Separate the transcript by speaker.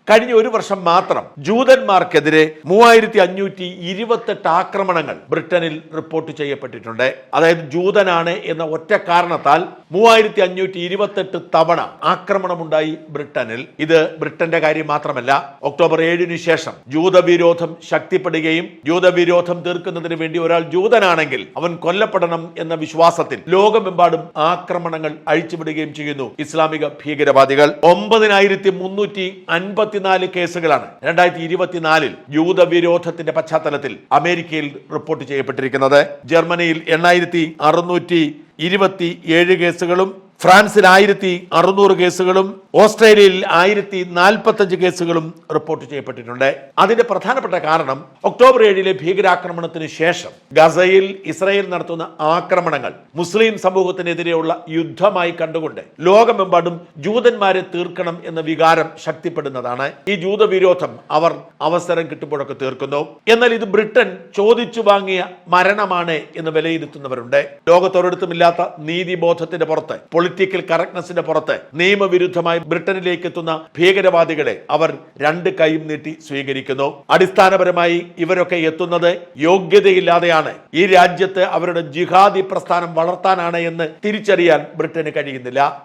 Speaker 1: കഴിഞ്ഞ ഒരു വർഷം മാത്രം ജൂതന്മാർക്കെതിരെ 3528 ആക്രമണങ്ങൾ ബ്രിട്ടനിൽ റിപ്പോർട്ട് ചെയ്യപ്പെട്ടിട്ടുണ്ട്. അതായത് ജൂതനാണ് എന്ന ഒറ്റ കാരണത്താൽ 3528 തവണ ആക്രമണമുണ്ടായി ബ്രിട്ടനിൽ. ഇത് ബ്രിട്ടന്റെ കാര്യം മാത്രമല്ല, ഒക്ടോബർ 7 ശേഷം ജൂതവിരോധം ശക്തിപ്പെടുകയും ജൂതവിരോധം തീർക്കുന്നതിന് വേണ്ടി ഒരാൾ ജൂതനാണെങ്കിൽ അവൻ കൊല്ലപ്പെടണം എന്ന വിശ്വാസത്തിൽ ലോകമെമ്പാടും ആക്രമണങ്ങൾ അഴിച്ചുവിടുകയും ചെയ്യുന്നു ഇസ്ലാമിക ഭീകരവാദികൾ. 9354 കേസുകളാണ് 2024 ജൂതവിരോധത്തിന്റെ പശ്ചാത്തലത്തിൽ അമേരിക്കയിൽ റിപ്പോർട്ട് ചെയ്യപ്പെട്ടിരിക്കുന്നത്. ജർമ്മനിയിൽ 8627 കേസുകളും, ഫ്രാൻസിൽ 1600 കേസുകളും, ഓസ്ട്രേലിയയിൽ 1045 കേസുകളും റിപ്പോർട്ട് ചെയ്യപ്പെട്ടിട്ടുണ്ട്. അതിന്റെ പ്രധാനപ്പെട്ട കാരണം ഒക്ടോബർ 7 ഭീകരാക്രമണത്തിന് ശേഷം ഗസയിൽ ഇസ്രായേൽ നടത്തുന്ന ആക്രമണങ്ങൾ മുസ്ലിം സമൂഹത്തിനെതിരെയുള്ള യുദ്ധമായി കണ്ടുകൊണ്ട് ലോകമെമ്പാടും ജൂതന്മാരെ തീർക്കണം എന്ന വികാരം ശക്തിപ്പെടുന്നതാണ്. ഈ ജൂതവിരോധം അവർ അവസരം കിട്ടുമ്പോഴൊക്കെ തീർക്കുന്നു. എന്നാൽ ഇത് ബ്രിട്ടൻ ചോദിച്ചു വാങ്ങിയ മരണമാണ് എന്ന് വിലയിരുത്തുന്നവരുണ്ട്. ലോകത്തൊരിടത്തുമില്ലാത്ത നീതിബോധത്തിന്റെ പുറത്ത്, പൊളിറ്റിക്കൽ കറക്റ്റ്നെസിന്റെ പുറത്ത് നിയമവിരുദ്ധമായി ബ്രിട്ടനിലേക്ക് എത്തുന്ന ഭീകരവാദികളെ അവർ രണ്ട് കൈയും നീട്ടി സ്വീകരിക്കുന്നു. അടിസ്ഥാനപരമായി ഇവരൊക്കെ എത്തുന്നത് യോഗ്യതയില്ലാതെയാണ്. ഈ രാജ്യത്ത് അവരുടെ ജിഹാദി പ്രസ്ഥാനം വളർത്താനാണ് എന്ന് തിരിച്ചറിയാൻ ബ്രിട്ടന് കഴിയുന്നില്ല.